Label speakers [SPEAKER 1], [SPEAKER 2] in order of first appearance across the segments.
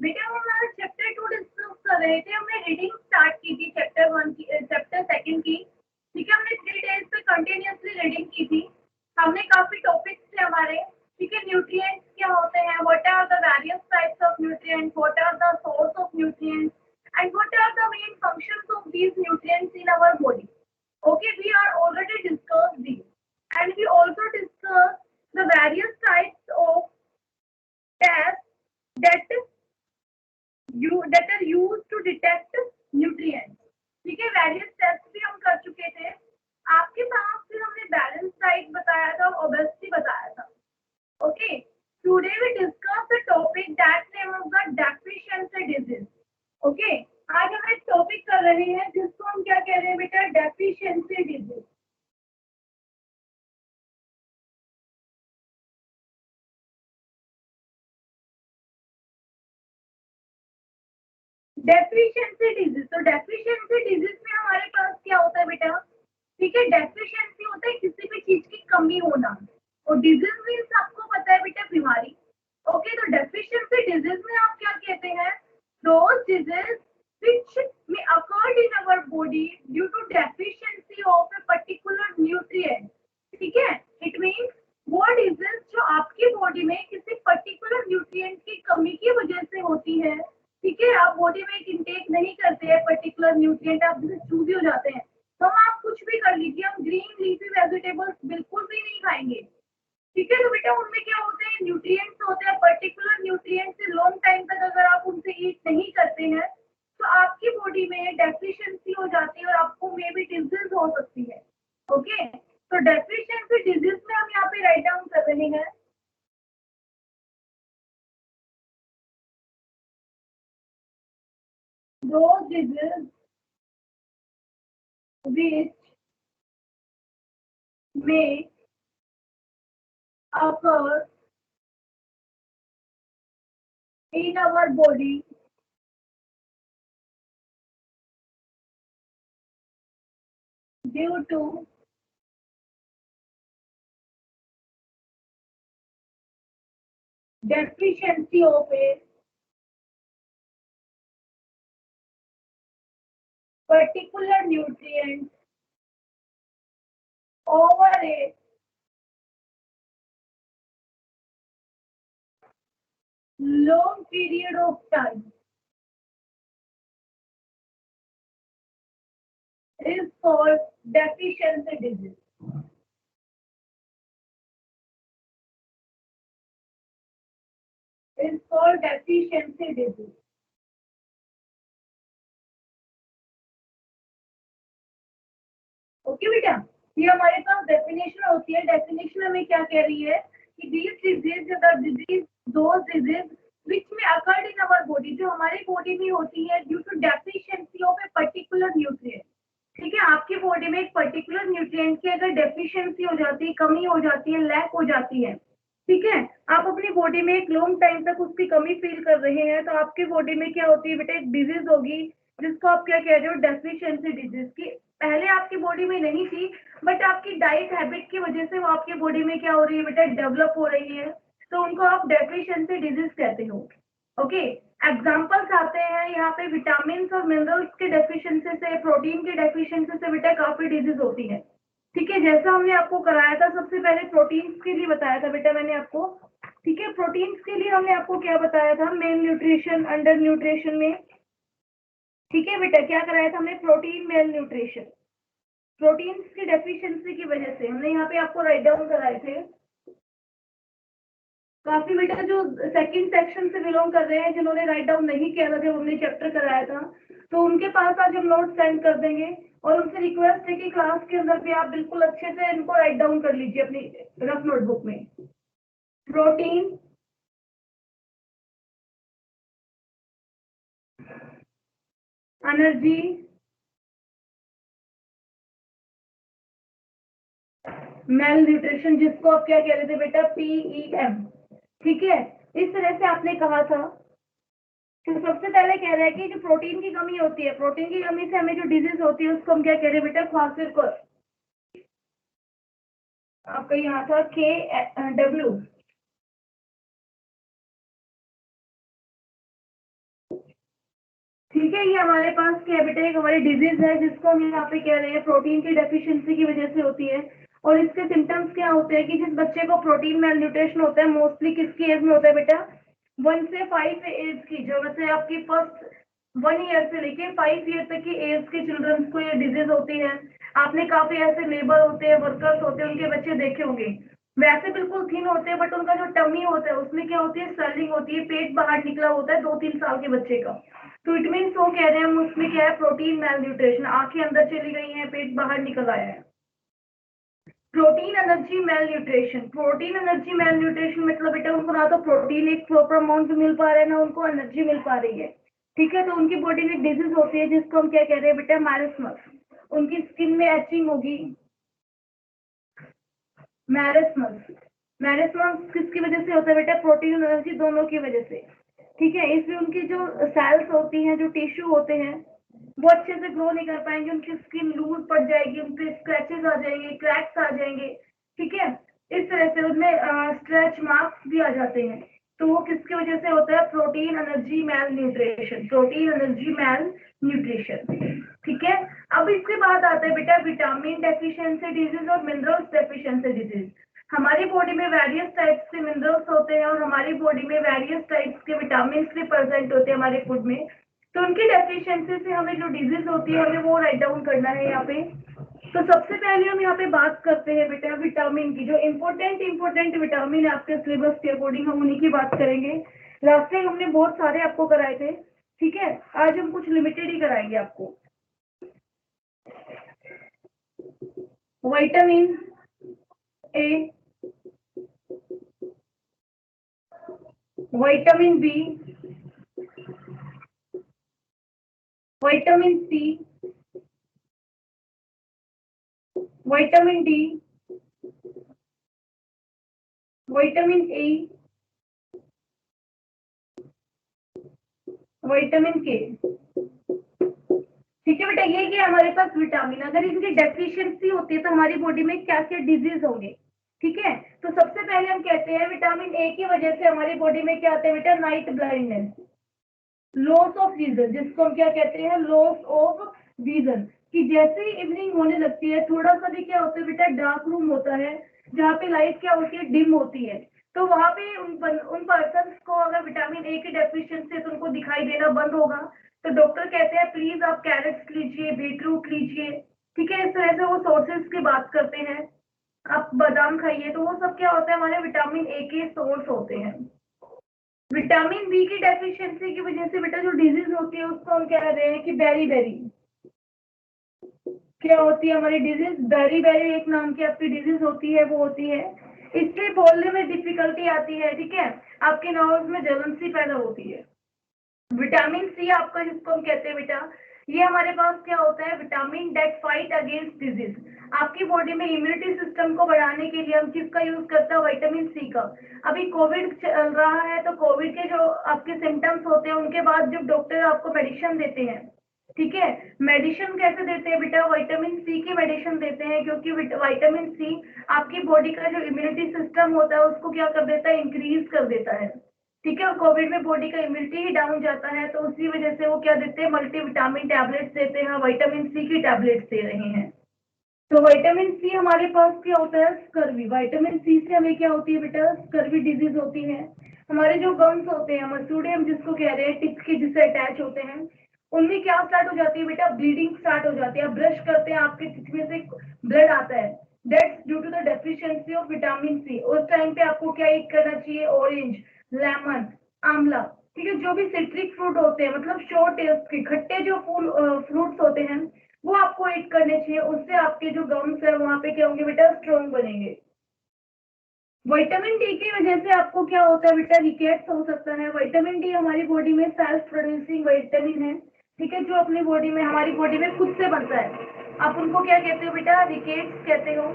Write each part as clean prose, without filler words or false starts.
[SPEAKER 1] बेटा हम हमारा चैप्टर 2 डिस्कस कर रहे थे, हमने रीडिंग स्टार्ट की थी चैप्टर 1 की, चैप्टर 2 की। ठीक है, हमने 3 डेज पे कंटिन्यूअसली रीडिंग की थी। हमने काफी टॉपिक्स थे हमारे। ठीक है, न्यूट्रिएंट्स क्या होते हैं, what are the various types of nutrients, what are the source of nutrients and what are the main functions of these nutrients in our body. Okay, we are already discussed these, and we also discussed the various types of tests that that are used to detect nutrients. ठीक है, various test भी हम कर चुके थे। आपके पास फिर हमने बैलेंस डाइट बताया था और ओबेसिटी बताया था। Okay, today we discuss the topic that name of the deficiency disease. Okay, आज हम एक टॉपिक कर रहे हैं जिसको हम क्या कह रहे हैं बेटा, डेफिशिएंसी डिजीज। डेफिशिएंसी डिजीज, तो डेफिशिएंसी डिजीज में हमारे पास क्या होता है बेटा, ठीक है, डेफिशिएंसी होता है किसी भी चीज की कमी होना, और डिजीज मीन्स आपको पता है बेटा बीमारी। ओके, तो डेफिशिएंसी डिजीज में आप क्या कहते हैं, those disease which may occurred in our body due to deficiency of a particular nutrient। ठीक है, इट मीन्स वो डिजीज जो आपकी बॉडी में किसी पर्टिकुलर न्यूट्रिएंट की कमी की वजह से होती है। ठीक है, आप बॉडी में एक इंटेक नहीं करते हैं पर्टिकुलर न्यूट्रिएंट, आप जैसे चूजी हो जाते हैं, तो हम आप कुछ भी कर लीजिए, हम ग्रीन लीफी वेजिटेबल्स बिल्कुल भी नहीं खाएंगे। ठीक है, तो बेटा उनमें क्या होते हैं, न्यूट्रिएंट्स होते हैं, पर्टिकुलर न्यूट्रिएंट्स से लॉन्ग टाइम तक अगर आप उनसे ईट नहीं करते हैं तो आपकी बॉडी में डेफिशिएंसी हो जाती है और आपको मे बी डिजीज हो सकती है। ओके, तो डेफिशिएंसी डिजीज में हम यहाँ पे राइट डाउन कर रहे हैं, those diseases which may occur in our body due to deficiency of a particular nutrient over a long period of time is called deficiency disease। Is called deficiency disease। Okay बेटा, ये हमारे पास definition होती है। Definition हमें क्या कह रही है कि these disease the disease, those disease which may occur in our body, जो हमारी बॉडी में होती है due to deficiency of a particular nutrient. ठीक है, आपकी बॉडी में एक पर्टिकुलर न्यूट्रिएंट की अगर डेफिशिएंसी हो जाती है, कमी हो जाती है, लैक हो जाती है, ठीक है, आप अपनी बॉडी में एक लॉन्ग टाइम तक उसकी कमी फील कर रहे हैं, तो आपकी बॉडी में क्या होती है बेटा, एक डिजीज होगी जिसको आप क्या कह रहे हो, डेफिशिएंसी डिजीज की। पहले आपकी बॉडी में नहीं थी, बट आपकी डाइट हैबिट की वजह से वो आपकी बॉडी में क्या हो रही है बेटा, डेवलप हो रही है, तो उनको आप डेफिशिएंसी डिजीज कहते हो। ओके, एग्जाम्पल्स आते हैं यहाँ पे, विटामिन और मिनरल्स के डेफिशिएंसी से, प्रोटीन के डेफिशिएंसी से बेटा काफी डिजीज होती है। ठीक है, जैसा हमने आपको कराया था, सबसे पहले प्रोटीन्स के लिए बताया था बेटा मैंने आपको। ठीक है, प्रोटीन्स के लिए हमने आपको क्या बताया था, मेल न्यूट्रिशन, अंडर न्यूट्रिशन में। ठीक है बेटा, क्या कराया था हमने, प्रोटीन मेल न्यूट्रिशन। प्रोटीन्स की डेफिशिएंसी की वजह से हमने यहाँ पे आपको राइट डाउन कराए थे। काफी बेटा जो सेकंड सेक्शन से बिलोंग कर रहे हैं, जिन्होंने राइट डाउन नहीं किया था जब हमने चैप्टर कराया था, तो उनके पास आज हम नोट सेंड कर देंगे, और उनसे रिक्वेस्ट है कि क्लास के अंदर भी आप बिल्कुल अच्छे से इनको राइट डाउन कर लीजिए अपनी रफ नोटबुक में। प्रोटीन, एनर्जी, मेल न्यूट्रिशन, जिसको आप क्या कह रहे थे बेटा, PEM। ठीक है, इस तरह से आपने कहा था। तो सबसे पहले कह रहा है कि जो प्रोटीन की कमी होती है, प्रोटीन की कमी से हमें जो डिजीज होती है उसको हम क्या कह रहे हैं बेटा, क्वासिर। आपका यहाँ था KW। ठीक है, ये हमारे पास क्या है बेटा, एक हमारी डिजीज है जिसको हम यहाँ पे कह रहे हैं प्रोटीन की डेफिशिएंसी की वजह से होती है। और इसके सिम्टम्स क्या होते हैं कि जिस बच्चे को प्रोटीन मेल न्यूट्रिशन होता है, मोस्टली किसकी एज में होता है बेटा, 1 से 5 एज की, जो वैसे आपकी फर्स्ट 1 ईयर से लेके 5 ईयर तक की एज के चिल्ड्रंस को ये डिजीज होती है। आपने काफी ऐसे लेबर होते हैं, वर्कर्स होते हैं, उनके बच्चे देखे होंगे, वैसे बिल्कुल थिन होते हैं, बट उनका जो टमी होता है उसमें क्या होती है, स्वेलिंग होती है, पेट बाहर निकला होता है 2-3 साल के बच्चे का। तो इट मीन वो कह रहे हैं हम उसमें क्या है, प्रोटीन मेल न्यूट्रिशन, आंखें अंदर चली गई हैं, पेट बाहर निकल आया है। Protein energy mail nutrition, protein energy mail nutrition मतलब बेटा उनको ना तो प्रोटीन एक प्रॉपर अमाउंट मिल पा रहा है, ना उनको एनर्जी मिल पा रही है। ठीक है, तो उनकी बॉडी में डिजीज होती है जिसको हम क्या कह रहे हैं बेटा, मैरिस्मस। उनकी स्किन में एचिंग होगी, मैरिस्मस। मैरिस्मस किसकी वजह से होता है बेटा, प्रोटीन एनर्जी दोनों की वजह से। ठीक है, इसलिए उनकी जो सेल्स होती हैं, जो टिश्यू होते हैं, वो अच्छे से ग्रो नहीं कर पाएंगे, उनकी स्किन लूज पड़ जाएगी, उनपे स्क्रैचेस आ जाएंगे, क्रैक्स आ जाएंगे। ठीक है, इस तरह से उनमें स्ट्रेच मार्क्स भी आ जाते हैं। तो वो किसकी वजह से होता है, protein energy mail nutrition, protein energy mail nutrition. ठीक है, अब इसके बाद आता है बेटा विटामिन डेफिशिएंसी डिजीज और मिनरल्स डेफिशिएंसी डिजीज। हमारी बॉडी में वेरियस टाइप्स के मिनरल्स होते हैं और हमारी बॉडी में वेरियस टाइप्स के विटामिन भी प्रेजेंट होते हैं हमारे फूड में। तो उनकी डेफिशिएंसी से हमें जो डिजीज होती है हमें वो राइट डाउन करना है यहाँ पे। तो सबसे पहले हम यहाँ पे बात करते हैं बेटा विटामिन की, जो इम्पोर्टेंट विटामिन है आपके सिलेबस के अकॉर्डिंग, हम उन्हीं की बात करेंगे। लास्ट टाइम हमने बहुत सारे आपको कराए थे, ठीक है, आज हम कुछ लिमिटेड ही कराएंगे आपको। Vitamin A, vitamin B, vitamin C, vitamin D, vitamin A, vitamin K. ठीक है बेटा, ये कि हमारे पास विटामिन, अगर इनकी डेफिशिएंसी होती है तो हमारी बॉडी में क्या क्या डिजीज होंगे। ठीक है, तो सबसे पहले हम कहते हैं विटामिन ए की वजह से हमारी बॉडी में क्या आता है बेटा, night blindness, loss of vision, जिसको हम क्या कहते हैं, लॉस ऑफ विजन। कि जैसे ही इवनिंग होने लगती है, थोड़ा सा भी क्या होता है बेटा, डार्क रूम होता है जहाँ पे लाइट क्या होती है, डिम होती है। तो वहां पे उन पर्सन को अगर विटामिन ए की डेफिशिएंसी है तो उनको दिखाई देना बंद होगा। तो डॉक्टर कहते हैं प्लीज आप कैरेट्स लीजिए, बीटरूट लीजिए। ठीक है, इस तरह से वो सोर्सेज की बात करते हैं। आप बादाम खाइए, तो वो सब क्या होता है, हमारे विटामिन ए के सोर्स होते हैं। विटामिन बी की डेफिशिएंसी की वजह से बेटा जो डिजीज होती है उसको हम कह रहे हैं कि बेरी बेरी। क्या होती है हमारी डिजीज, बेरी बेरी एक नाम की आपकी डिजीज होती है, वो होती है। इससे बोलने में डिफिकल्टी आती है। ठीक है, आपके नर्व्स में जलन सी पैदा होती है। विटामिन सी आपका जिसको हम कहते हैं बेटा, ये हमारे पास क्या होता है, vitamin that fight against disease. आपकी बॉडी में इम्यूनिटी सिस्टम को बढ़ाने के लिए हम किसका यूज करते हैं, विटामिन सी का। अभी कोविड चल रहा है, तो कोविड के जो आपके सिम्टम्स होते हैं उनके बाद जब डॉक्टर आपको मेडिसिन देते हैं, ठीक है, मेडिसिन कैसे देते हैं बेटा, विटामिन सी की मेडिसिन देते हैं, क्योंकि विटामिन सी आपकी बॉडी का जो इम्यूनिटी सिस्टम होता है उसको क्या कर देता है, इंक्रीज कर देता है। ठीक है, और कोविड में बॉडी का इम्यूनिटी ही डाउन जाता है, तो उसी वजह से वो क्या देते हैं, मल्टीविटामिन टैबलेट्स देते हैं, विटामिन सी की टैबलेट्स दे रहे हैं। तो विटामिन सी हमारे पास क्या होता है, स्कर्वी। विटामिन सी से हमें क्या होती है बेटा, स्कर्वी डिजीज होती है। हमारे जो गम्स होते हैं, मसूडियम जिसको कह रहे हैं, टिप्स के जिससे अटैच होते हैं, उनमें क्या स्टार्ट हो जाती है बेटा, ब्लीडिंग स्टार्ट हो जाती है। आप ब्रश करते हैं, आपके टिप में से ब्लड आता है, that's due to the deficiency of vitamin C. उस टाइम पे आपको क्या ईट करना चाहिए, ऑरेंज, लेमन, आंवला। ठीक है, जो भी सिट्रिक फ्रूट होते हैं, मतलब शॉर्ट टेस्ट के खट्टे जो फ्रूट्स होते हैं, वो आपको ईट करने चाहिए। उससे आपके जो गम्स है वहां पे क्या होंगे बेटा, स्ट्रॉन्ग बनेंगे। विटामिन डी की वजह से आपको क्या होता है बेटा, रिकेट्स हो सकता है। विटामिन डी हमारी बॉडी में सेल्फ प्रोड्यूसिंग विटामिन है। ठीक है, जो अपनी बॉडी में, हमारी बॉडी में खुद से बनता है। आप उनको क्या कहते हो बेटा, रिकेट्स कहते हो।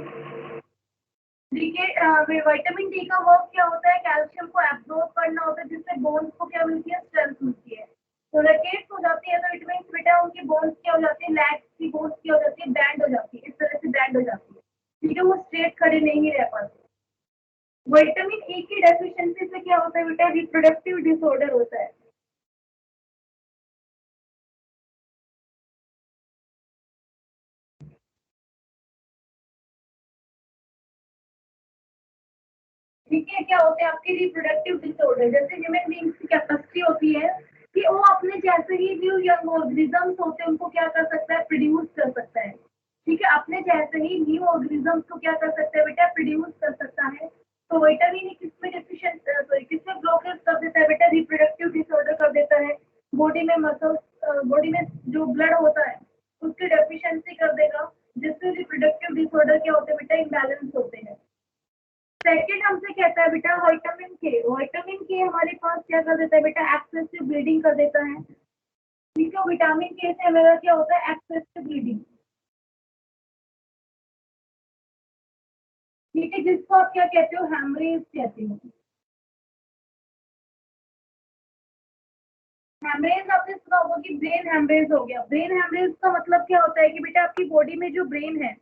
[SPEAKER 1] रिकेट विटामिन डी का वर्क क्या होता है, कैल्शियम को एब्जॉर्ब करना होता है, जिससे बोन्स को क्या मिलती है, स्ट्रेंथ मिलती है। तो रिकेट्स हो जाती है तो इट मीन्स बेटा उनकी बोन्स क्या हो जाती है, लैग्स की बोन्स क्या हो जाती है, बैंड हो जाती है, इस तरह से बैंड हो जाती है। ठीक है, वो स्ट्रेट खड़े नहीं रह पाते। विटामिन ई की डेफिशिएंसी से क्या होता है बेटा, रिप्रोडक्टिव डिसऑर्डर होता है। ठीक है, क्या होते हैं आपके रिप्रोडक्टिव डिसऑर्डर, जैसे ह्यूमन बींग्स की कैपेसिटी होती है कि वो अपने जैसे ही जो यंग ऑर्गेनिजम्स होते हैं उनको क्या कर सकता है, प्रोड्यूस कर सकता है। ठीक है, अपने जैसे ही न्यू ऑर्गेनिजम्स को क्या कर सकता है बेटा, प्रोड्यूस कर सकता है। तो विटामिन किसमें डेफिशिएंट, सॉरी किसमें ब्लॉकेज कर देता है बेटा, रिप्रोडक्टिव डिसऑर्डर कर देता है। बॉडी में मसल्स, बॉडी में जो ब्लड होता है उसकी डेफिशिएंसी कर देगा, जिससे रिप्रोडक्टिव डिसऑर्डर क्या होते हैं बेटा, इम्बैलेंस होते हैं। सेकंड हमसे कहता है बेटा विटामिन के। विटामिन के हमारे पास क्या कर देता है बेटा, एक्सेसिव ब्लीडिंग कर देता है। ठीक है, विटामिन के से हमारा क्या होता है, एक्सेसिव ब्लीडिंग। ठीक है, जिसको आप क्या कहते हो, हेमरेज कहते हो। हेमरेज आपने सुना होगा कि ब्रेन हेमरेज हो गया। ब्रेन हेमरेज का मतलब क्या होता है कि बेटा आपकी बॉडी में जो ब्रेन है,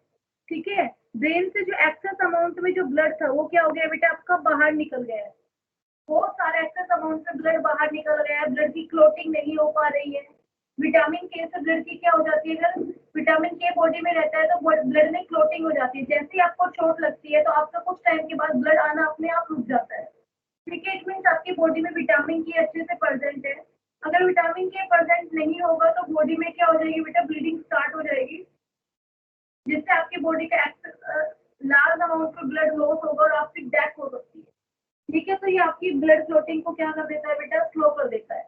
[SPEAKER 1] ठीक है, ब्रेन से जो एक्सेस अमाउंट में जो ब्लड था वो क्या हो गया बेटा, आपका बाहर निकल गया है। बहुत सारे एक्सेस अमाउंट में ब्लड बाहर निकल गया है, ब्लड की क्लोटिंग नहीं हो पा रही है। विटामिन के से ब्लड की क्या हो जाती है, अगर विटामिन के बॉडी में रहता है तो ब्लड में क्लोटिंग हो जाती है। जैसे ही आपको चोट लगती है तो आपका कुछ टाइम के बाद ब्लड आना अपने आप रुक जाता है। ठीक है, इट मीन्स आपकी बॉडी में विटामिन के अच्छे से प्रेजेंट है। अगर विटामिन के प्रेजेंट नहीं होगा तो बॉडी में क्या हो जाएगी बेटा, ब्लीडिंग स्टार्ट हो जाएगी, जिससे आपकी बॉडी का लार्ज अमाउंट में ब्लड लॉस होगा और आपकी डेथ हो सकती है। ठीक है, तो ये आपकी ब्लड क्लोटिंग को क्या कर देता है बेटा, स्लो कर देता है।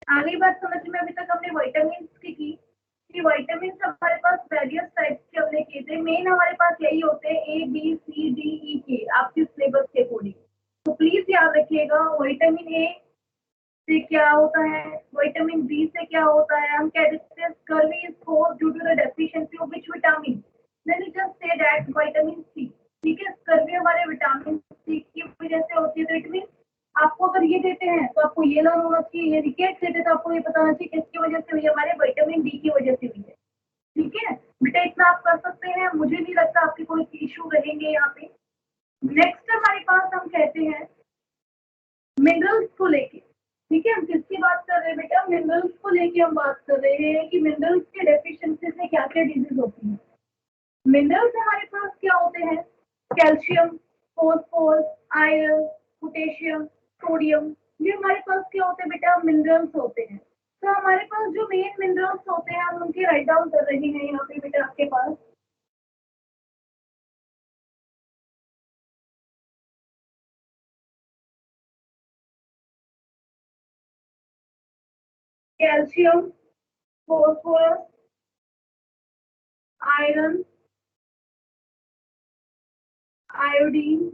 [SPEAKER 1] आगे बात समझ में, अभी तक हमने विटामिन की कि विटामिन हमारे पास वेरियस टाइप्स के हमने किए थे। मेन हमारे पास यही होते हैं, A B C D E के, आपके सिलेबस के अकॉर्डिंग। तो प्लीज याद रखिएगा, विटामिन ए से क्या होता है, विटामिन बी से क्या होता है। हम कह देते हैं scurvy is caused due to the deficiency of which vitamin, then you just say that vitamin C. ठीक है, स्कर्वी हमारे विटामिन सी की वजह से होती है। तो इट मीन आपको अगर ये देते हैं तो आपको ये लर्न होना चाहिए, ये रिकेट देते तो आपको ये बताना चाहिए किसकी वजह से हुई है, हमारे विटामिन डी की वजह से हुई है। ठीक है बेटा, इतना आप कर सकते हैं, मुझे नहीं लगता आपके कोई इशू रहेंगे यहाँ पे। नेक्स्ट हमारे पास हम कहते हैं मिनरल्स को लेके। ठीक है, हम किसकी बात कर रहे हैं बेटा, मिनरल्स को लेके हम बात कर रहे हैं कि मिनरल्स के डेफिशिएंसी से क्या क्या डिजीज होती है। मिनरल्स हमारे पास क्या होते हैं, calcium, phosphorus, iron, potassium, sodium, ये हमारे पास क्या होते हैं बेटा, मिनरल्स होते हैं। तो हमारे पास जो मेन मिनरल्स होते हैं हम उनके राइट डाउन कर रहे हैं यहाँ पे बेटा आपके पास। Calcium, phosphorus, iron, iodine,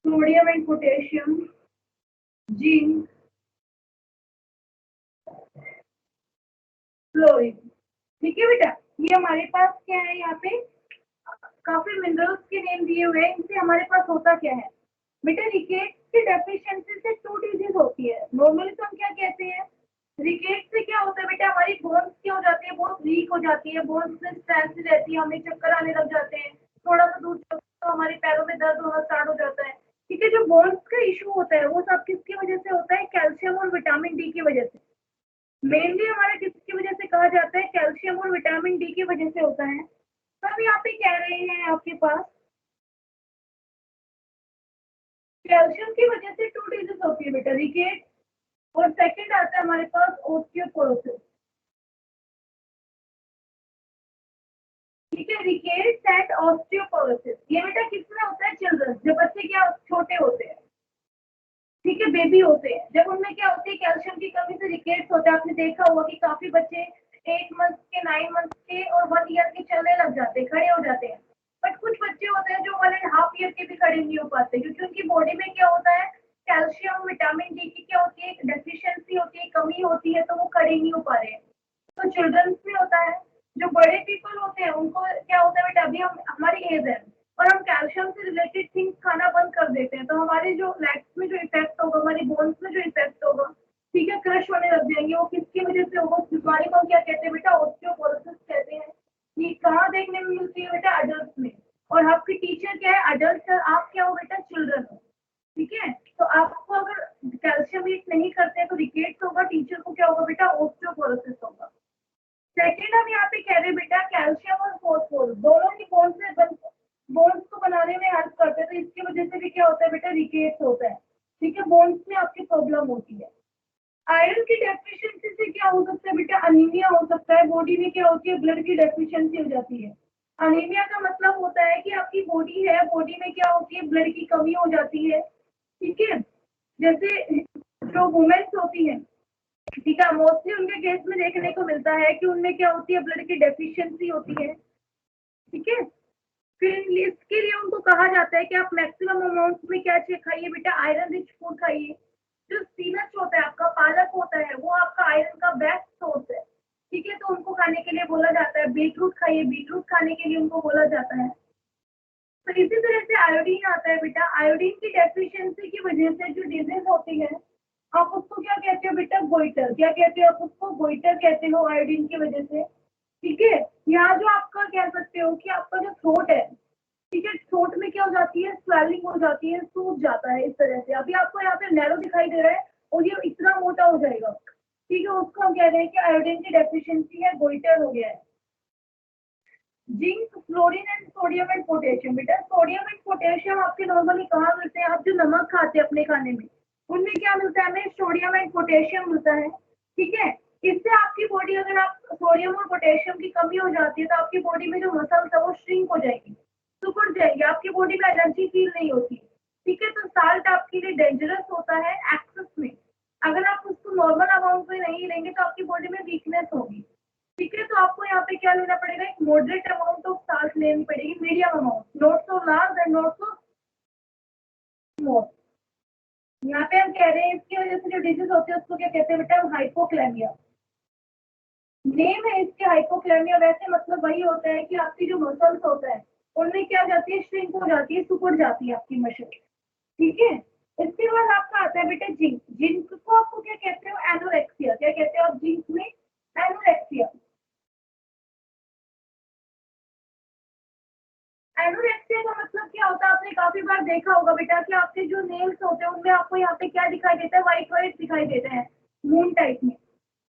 [SPEAKER 1] sodium and potassium, zinc, fluorine. ठीक है बेटा, ये हमारे पास क्या है यहाँ पे, काफी मिनरल्स के नेम दिए हुए हैं। इनसे हमारे पास होता क्या है बेटा, रिकेट की डेफिशिएंसी से टू डिजीज होती है। नॉर्मली तो हम क्या कहते हैं, रिकेट से क्या होता है बेटा, हमारी बोन्स क्या हो जाती है, बहुत वीक हो जाती है, बोन्स में स्ट्रेंथ रहती है, हमें चक्कर आने लग जाते हैं, थोड़ा सा दूर चलते तो हमारे पैरों में दर्द होना स्टार्ट हो जाता है। ठीक है, जो बोन्स का इशू होता है वो सब किसकी वजह से होता है, कैल्शियम और विटामिन डी की वजह से। मेनली हमारा किसकी वजह से कहा जाता है, कैल्शियम और विटामिन डी की वजह से होता है। तो हम यहाँ पे कह रहे हैं आपके पास कैल्शियम की वजह से टू डिजीज होती है बेटा, रिकेट, और सेकंड आता है हमारे पास ओस्टियोपोरोसिस। ठीक है, रिकेट एंड ऑस्टियोपोरोसिस, ये बेटा किसमें होता है, चिल्ड्रन, जब बच्चे क्या छोटे होते हैं, ठीक है, बेबी होते हैं, जब उनमें क्या होती है, कैल्शियम की कमी से रिकेट्स होता है। आपने देखा होगा कि काफी बच्चे 8 मंथ के, 9 मंथ के और 1 ईयर के चलने लग जाते हैं, खड़े हो जाते हैं। बट कुछ बच्चे होते हैं जो 1.5 ईयर के भी खड़े नहीं हो पाते, क्योंकि उनकी बॉडी में क्या होता है, कैल्शियम विटामिन डी की क्या होती है, डेफिशिएंसी होती है, कमी होती है, तो वो खड़े नहीं हो पा रहे हैं। तो चिल्ड्रंस में होता है। जो बड़े पीपल होते हैं उनको क्या होता है बेटा, अभी हम हमारी एज है और हम कैल्शियम से रिलेटेड थिंग्स खाना बंद कर देते हैं, तो हमारे जो लेग्स में जो इफेक्ट होगा, हमारी बोन्स में जो इफेक्ट होगा, ठीक है, क्रश होने लग जाएंगे, वो किसकी वजह से होगा, उस बीमारी को हम क्या कहते हैं बेटा, ऑस्टियोपोरोसिस कहते हैं। ये कहाँ देखने में मिलती है बेटा, अडल्ट में। और आपकी टीचर क्या है, अडल्ट, आप क्या हो बेटा, चिल्ड्रन हो। ठीक है, तो आपको अगर कैल्शियम ईट नहीं करते हैं तो रिकेट्स होगा, टीचर को क्या होगा बेटा, ऑस्टियोपोरोसिस होगा। सेकेंड हम यहाँ पे कह रहे हैं बेटा कैल्शियम और फॉस्फोरस दोनों की बोन्स को बनाने में हेल्प करते हैं, तो इसकी वजह से भी क्या होता है बेटा, रिकेट्स होता है। ठीक है, बोन्स में आपकी प्रॉब्लम होती है। आयरन की डेफिशिएंसी से क्या हो सकता है बेटा, अनीमिया हो सकता है। बॉडी में क्या होती है, ब्लड की डेफिशिएंसी हो जाती है। अनीमिया का मतलब होता है कि आपकी बॉडी है, बॉडी में क्या होती है, ब्लड की कमी हो जाती है। ठीक है, जैसे जो वुमेन्स होती है, ठीक है, मोस्टली उनके केस में देखने को मिलता है कि उनमें क्या होती है, ब्लड की डेफिशिएंसी होती है। ठीक है, फिर इसके लिए उनको कहा जाता है कि आप मैक्सिमम अमाउंट में क्या चीज खाइए बेटा, आयरन रिच फूड खाइए। जो स्पिनच होता है आपका, पालक होता है, वो आपका आयरन का बेस्ट सोर्स है। ठीक है, तो उनको खाने के लिए बोला जाता है। बीटरूट खाइए, बीटरूट खाने के लिए उनको बोला जाता है। तो इसी तरह से आयोडीन आता है बेटा। आयोडीन की डेफिशिएंसी की वजह से जो डिजीज होती है, आप उसको क्या कहते हो बेटा, गोइटर। क्या कहते हो आप उसको, गोइटर कहते हो, आयोडीन की वजह से। ठीक है, यहाँ जो आपका कह सकते हो कि आपका जो थ्रोट है, ठीक है, थ्रोट में क्या हो जाती है, स्वेलिंग हो जाती है, सूज जाता है इस तरह से। अभी आपको यहाँ पे नैरो दिखाई दे रहा है और ये इतना मोटा हो जाएगा। ठीक है, उसको हम कह रहे हैं कि आयोडीन की डेफिशिएंसी है, गोइटर हो गया है। Zinc, fluorine and sodium and potassium बेटा। सोडियम एंड पोटेशियम आपके नॉर्मली कहाँ मिलते हैं, आप जो नमक खाते हैं अपने खाने में, उनमें क्या मिलता है हमें, सोडियम एंड पोटेशियम मिलता है। ठीक है, इससे आपकी बॉडी, अगर आप सोडियम और पोटेशियम की कमी हो जाती है तो आपकी बॉडी में जो मसल्स है वो श्रिंक हो जाएगी, सिकुड़ जाएगी, आपकी बॉडी में एनर्जी फील नहीं होती। ठीक है, तो साल्ट आपके लिए डेंजरस होता है एक्सेस में। अगर आप उसको नॉर्मल अमाउंट में नहीं लेंगे तो आपकी बॉडी में वीकनेस होगी। ठीक है, तो आपको यहाँ पे क्या लेना पड़ेगा, एक मॉडरेट अमाउंट ऑफ साल्ट लेनी पड़ेगी, medium amount, not so large and not so small. यहाँ पे हम कह रहे हैं इसकी वजह से जो डिजीज होती है उसको क्या कहते हैं बेटा, हाइपोक्लेमिया। नेम है इसके हाइपोक्लेमिया, वैसे मतलब वही होता है कि आपकी जो मसल्स होता है उनमें क्या हो जाती है, श्रिंक हो जाती है, सिकुड़ जाती है आपकी मसल। ठीक है, इसके बाद आपका आता है बेटा जिंक। जिंक को आपको क्या कहते हो, एनोरेक्सिया। क्या कहते हो आप जिंक में, एनोरेक्सिया। एनोरेक्सिया का मतलब क्या होता है, आपने काफी बार देखा होगा बेटा कि आपके जो नेल्स होते हैं उनमें आपको यहाँ पे क्या दिखाई देता है, व्हाइट व्हाइट दिखाई देते हैं, मून टाइप में।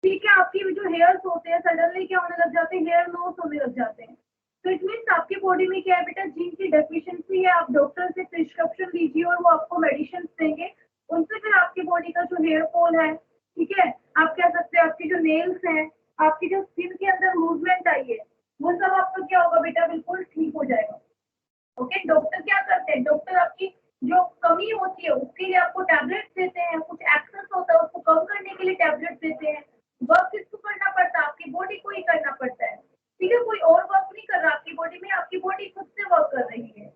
[SPEAKER 1] ठीक है, आपकी जो हेयर्स होते हैं सडनली क्या होने लग जाते हैं, हेयर लॉस होने लग जाते हैं। तो इट मीन्स आपकी बॉडी में क्या है बेटा, जिंक की डेफिशिएंसी है। आप डॉक्टर से प्रिस्क्रिप्शन लीजिए और वो आपको मेडिसिन देंगे, उनसे फिर आपकी बॉडी का जो हेयर फॉल है, ठीक है, आप कह सकते हैं आपकी जो नेल्स हैं, आपकी जो स्किन के अंदर मूवमेंट आई है, वो सब आपका क्या होगा बेटा, बिल्कुल ठीक हो जाएगा। ओके, डॉक्टर क्या करते हैं, डॉक्टर आपकी जो कमी होती है उसके लिए आपको टैबलेट्स देते हैं, कुछ एक्सेस होता है उसको कम करने के लिए टैबलेट्स देते हैं। वर्क किसको करना पड़ता है, आपकी बॉडी को ही करना पड़ता है। ठीक है, कोई और वर्क नहीं कर रहा आपकी बॉडी में, आपकी बॉडी खुद से वर्क कर रही है।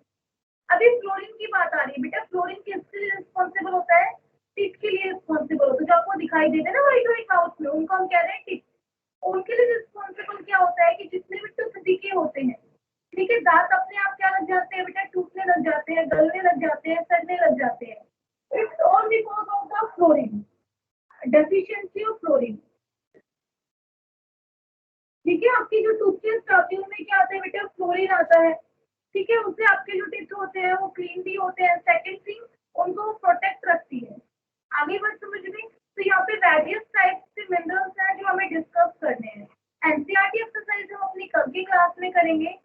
[SPEAKER 1] अभी फ्लोरीन की बात आ रही है बेटा, फ्लोरीन किसके लिए रिस्पॉन्सिबल होता है, टिप के लिए रिस्पॉन्सिबल होता है। जो आपको दिखाई देते हैं ना व्हाइट व्हाइट माउथ में, उनको हम कह रहे हैं टिप। उनके लिए रिस्पॉन्सिबल क्या होता है कि जितने भी टूथपिके होते हैं, ठीक है, दांत अपने आप क्या लग जाते हैं बेटा, टूटने लग जाते हैं, गलने लग जाते हैं, सड़ने लग जाते हैं। It's all because of the fluorine, deficiency of fluorine. ठीक है, आपकी जो टूथपेस्ट आती है उनमें क्या आता है बेटा, फ्लोरीन आता है। ठीक है, उससे आपके जो टीथ होते हैं वो क्लीन भी होते हैं। सेकंड थिंग, उनको प्रोटेक्ट रखती है। आगे बात समझ में, तो यहाँ पे वेरियस टाइप के मिनरल्स हैं जो हमें डिस्कस करने हैं। एनसीईआरटी एक्सरसाइज हम अपनी कल की क्लास में करेंगे।